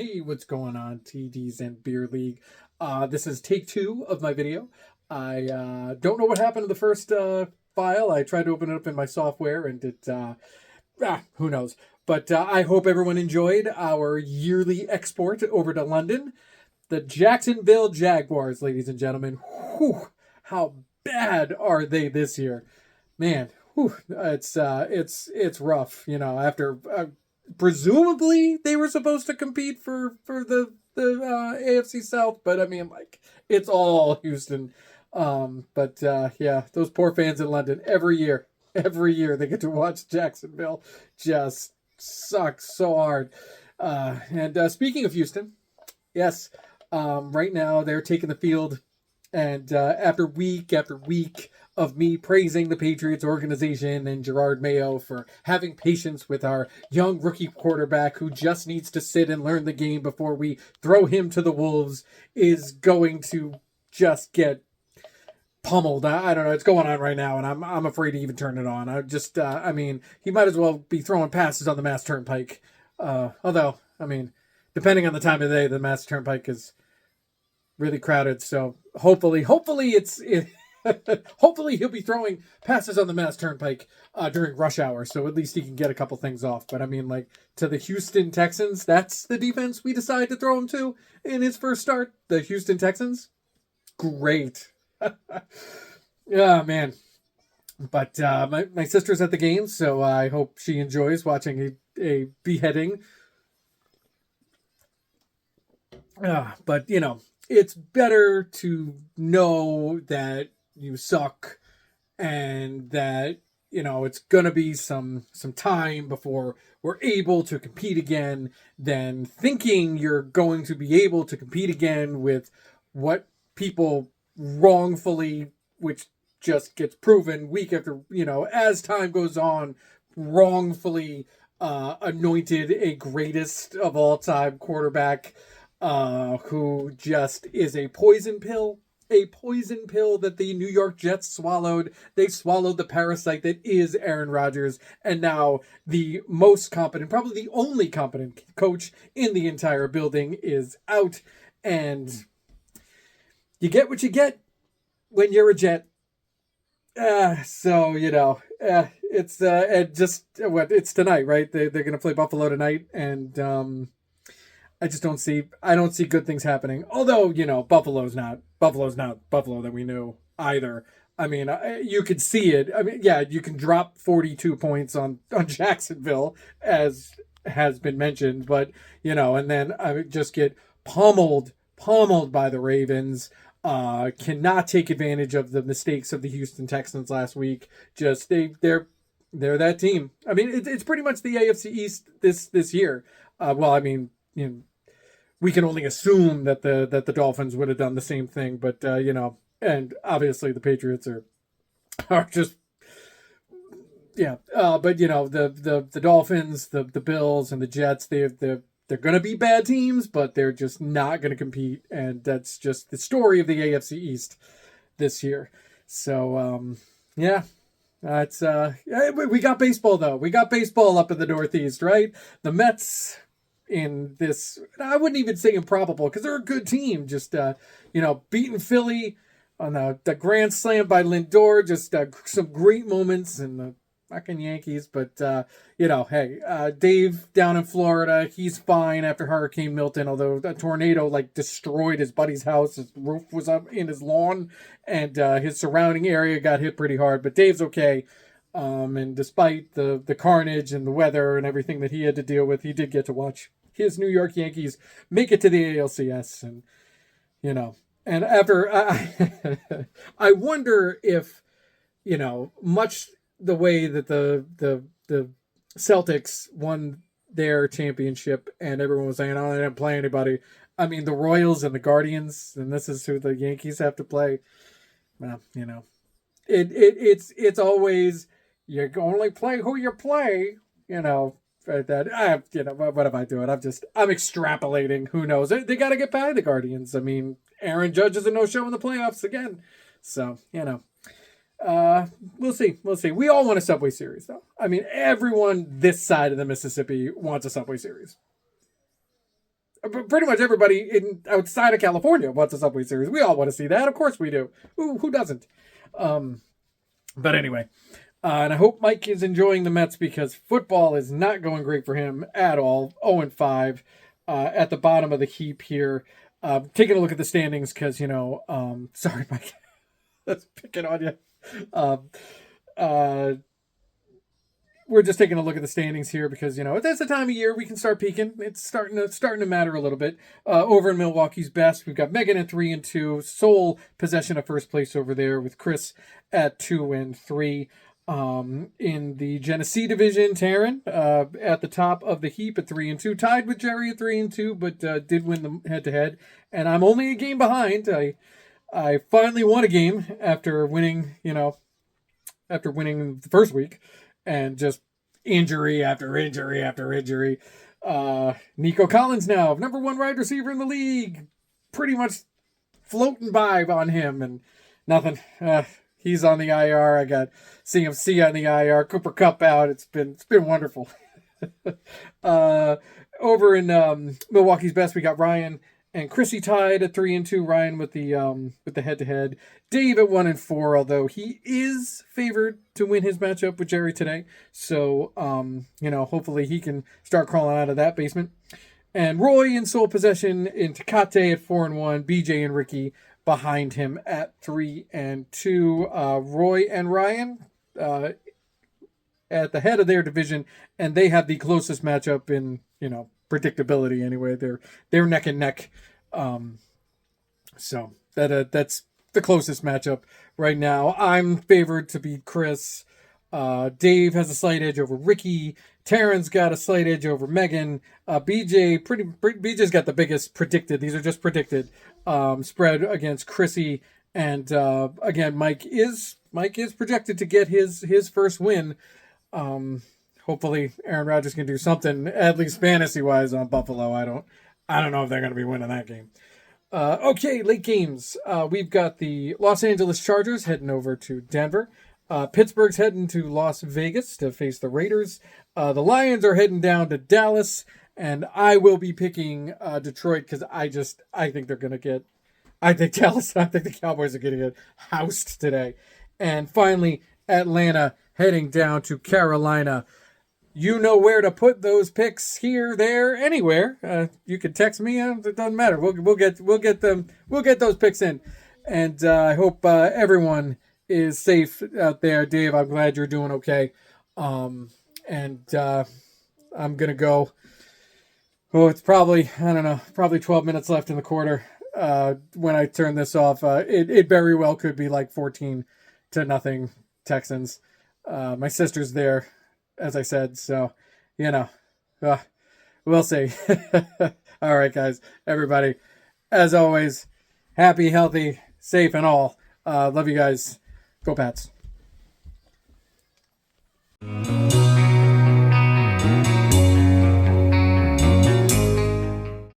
Hey, what's going on, TDs and Beer League? This is take two of my video. I don't know what happened to the first file. I tried to open it up in my software and who knows. But I hope everyone enjoyed our yearly export over to London. The Jacksonville Jaguars, ladies and gentlemen. Whew, how bad are they this year? Man, whew, it's rough. You know, after presumably they were supposed to compete for the AFC South, but I mean, like, it's all Houston. But yeah, those poor fans in London every year they get to watch Jacksonville just suck so hard. And speaking of Houston, yes, right now they're taking the field, and after week of me praising the Patriots organization and Gerard Mayo for having patience with our young rookie quarterback who just needs to sit and learn the game before we throw him to the wolves, is going to just get pummeled. I don't know. It's going on right now, and I'm afraid to even turn it on. I mean, he might as well be throwing passes on the Mass Turnpike. Although, I mean, depending on the time of day, the Mass Turnpike is really crowded. So hopefully hopefully he'll be throwing passes on the Mass Turnpike during rush hour, so at least he can get a couple things off. But I mean, like, to the Houston Texans, that's the defense we decide to throw him to in his first start. The Houston Texans, great. Yeah, man. But my sister's at the game, so I hope she enjoys watching a beheading. But you know, it's better to know that you suck and that, you know, it's gonna be some time before we're able to compete again than thinking you're going to be able to compete again with what people wrongfully, which just gets proven week after, you know, as time goes on, wrongfully anointed a greatest of all time quarterback who just is a poison pill. A poison pill that the New York Jets swallowed. They swallowed the parasite that is Aaron Rodgers, and now the most competent, probably the only competent coach in the entire building is out. And you get what you get when you're a Jet. So, you know, it's it's tonight, right? They're going to play Buffalo tonight, and I don't see good things happening. Although, you know, Buffalo's not Buffalo that we knew either. I mean, you could see it. I mean, yeah, you can drop 42 points on Jacksonville, as has been mentioned, but, you know, and then I would just get pummeled by the Ravens. Cannot take advantage of the mistakes of the Houston Texans last week. Just they're that team. I mean, it's pretty much the AFC East this year. Well, I mean, you know, we can only assume that the Dolphins would have done the same thing, but you know, and obviously the Patriots are just, yeah. But you know, the Dolphins, the Bills, and the Jets, they're going to be bad teams, but they're just not going to compete, and that's just the story of the AFC East this year. So yeah. It's we got baseball though. We got baseball up in the Northeast, right? The Mets, in this, I wouldn't even say improbable, because they're a good team. Just you know, beating Philly on the grand slam by Lindor. Just some great moments in the fucking Yankees. But you know, hey, Dave down in Florida, he's fine after Hurricane Milton. Although a tornado like destroyed his buddy's house, his roof was up in his lawn, and his surrounding area got hit pretty hard. But Dave's okay. And despite the carnage and the weather and everything that he had to deal with, he did get to watch his New York Yankees make it to the ALCS. And, you know, and after I wonder if, you know, much the way that the Celtics won their championship and everyone was saying, oh, they didn't play anybody. I mean, the Royals and the Guardians, and this is who the Yankees have to play. Well, you know, it's always, you only play who you play, you know. That I, you know, what am I doing? I'm extrapolating. Who knows? They got to get by the Guardians. I mean, Aaron Judge is a no-show in the playoffs again, so you know. We'll see. We all want a Subway Series, though. I mean, everyone this side of the Mississippi wants a Subway Series. pretty much everybody outside of California wants a Subway Series. We all want to see that. Of course we do. Who doesn't? But anyway, and I hope Mike is enjoying the Mets because football is not going great for him at all. 0-5 at the bottom of the heap here. Taking a look at the standings because, sorry, Mike, that's picking on you. We're just taking a look at the standings here because, that's the time of year we can start peaking. It's starting to matter a little bit. Over in Milwaukee's best, we've got Megan at 3-2, sole possession of first place over there with Chris at 2-3. In the Genesee division, Taryn at the top of the heap at 3-2, tied with Jerry at 3-2, but did win the head-to-head. And I'm only a game behind. I finally won a game after winning the first week. And just injury after injury after injury. Nico Collins now, number 1 wide receiver in the league. Pretty much floating by on him and nothing. He's on the IR. I got CMC on the IR. Cooper Kupp out. It's been wonderful. Over in Milwaukee's best, we got Ryan and Chrissy tied at 3-2. Ryan with the head-to-head. Dave at 1-4, although he is favored to win his matchup with Jerry today. So, hopefully he can start crawling out of that basement. And Roy in sole possession in Tecate at 4-1. BJ and Ricky behind him at 3-2. Roy and Ryan at the head of their division, and they have the closest matchup in, predictability anyway. They're neck and neck. So that's the closest matchup right now. I'm favored to beat Chris. Dave has a slight edge over Ricky. Taryn's got a slight edge over Megan. BJ's got the biggest predicted. These are just predicted spread against Chrissy. And again, Mike is projected to get his first win. Hopefully Aaron Rodgers can do something, at least fantasy wise, on Buffalo. I don't know if they're going to be winning that game. Okay, late games. We've got the Los Angeles Chargers heading over to Denver. Pittsburgh's heading to Las Vegas to face the Raiders. The Lions are heading down to Dallas, and I will be picking Detroit because I think they're going to get. I think the Cowboys are going to get housed today. And finally, Atlanta heading down to Carolina. You know where to put those picks here, there, anywhere. You can text me. It doesn't matter. We'll get them. We'll get those picks in. And I hope everyone is safe out there. Dave, I'm glad you're doing okay. I'm gonna go. Oh, it's probably 12 minutes left in the quarter. When I turn this off, it very well could be like 14-0 Texans. My sister's there, as I said, so, we'll see. All right, guys, everybody, as always, happy, healthy, safe, and all. Love you guys. Go Pats.